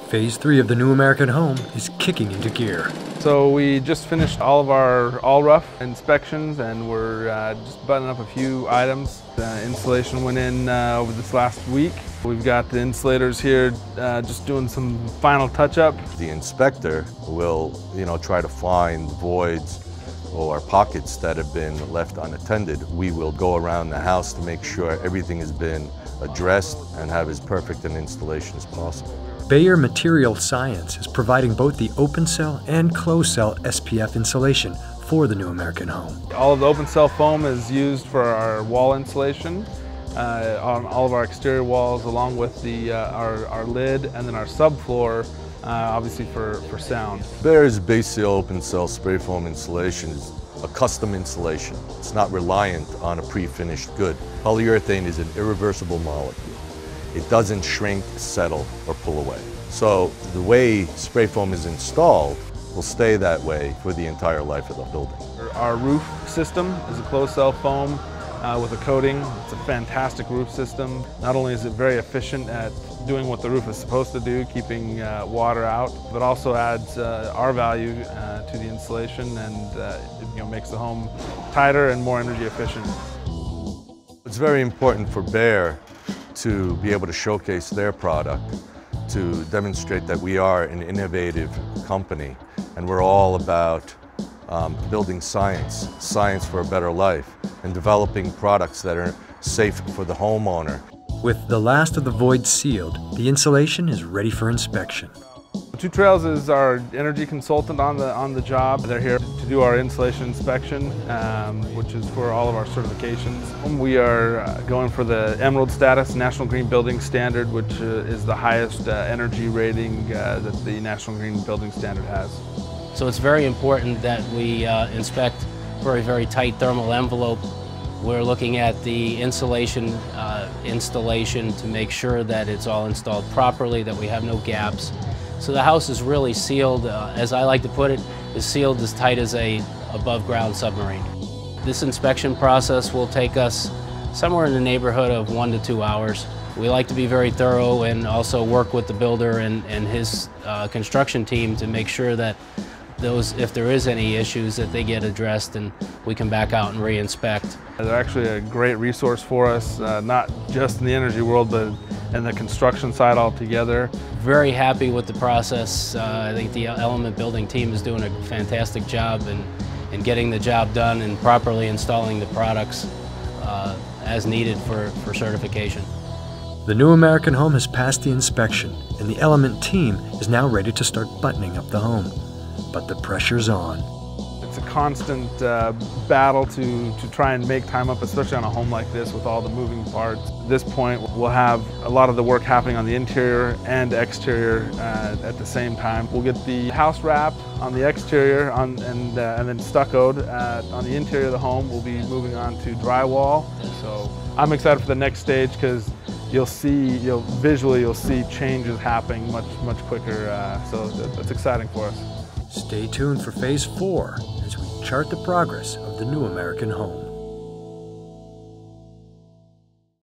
Phase 3 of the New American Home is kicking into gear. So we just finished all of our all-rough inspections, and we're just buttoning up a few items. The installation went in over this last week. We've got the insulators here just doing some final touch-up. The inspector will, try to find voids or pockets that have been left unattended. We will go around the house to make sure everything has been addressed and have as perfect an installation as possible. Bayer Material Science is providing both the open cell and closed cell SPF insulation for the New American Home. All of the open cell foam is used for our wall insulation on all of our exterior walls, along with our lid and then our subfloor, obviously for sound. Bayer's Base Seal Open Cell Spray Foam insulation is a custom insulation. It's not reliant on a pre-finished good. Polyurethane is an irreversible molecule. It doesn't shrink, settle, or pull away. So the way spray foam is installed will stay that way for the entire life of the building. Our roof system is a closed cell foam with a coating. It's a fantastic roof system. Not only is it very efficient at doing what the roof is supposed to do, keeping water out, but also adds our value to the insulation, and it makes the home tighter and more energy efficient. It's very important for Bayer to be able to showcase their product, to demonstrate that we are an innovative company, and we're all about building science for a better life, and developing products that are safe for the homeowner. With the last of the voids sealed, the insulation is ready for inspection. Two Trails is our energy consultant on the job. They're here to do our insulation inspection, which is for all of our certifications. We are going for the Emerald status, National Green Building Standard, which is the highest energy rating that the National Green Building Standard has. So it's very important that we inspect for a very tight thermal envelope. We're looking at the insulation installation to make sure that it's all installed properly, that we have no gaps. So the house is really sealed, as I like to put it, is sealed as tight as a above-ground submarine. This inspection process will take us somewhere in the neighborhood of 1 to 2 hours. We like to be very thorough and also work with the builder and his construction team to make sure that if there is any issues, that they get addressed and we can back out and re-inspect. They're actually a great resource for us, not just in the energy world, but in the construction side altogether. Very happy with the process. I think the Element Building team is doing a fantastic job in getting the job done and properly installing the products as needed for certification. The New American Home has passed the inspection, and the Element team is now ready to start buttoning up the home. But the pressure's on. It's a constant battle to try and make time up, especially on a home like this with all the moving parts. At this point, we'll have a lot of the work happening on the interior and exterior at the same time. We'll get the house wrap on the exterior and then stuccoed on the interior of the home. We'll be moving on to drywall. So I'm excited for the next stage, because visually you'll see changes happening much quicker. So that's exciting for us. Stay tuned for Phase 4 as we chart the progress of the New American Home.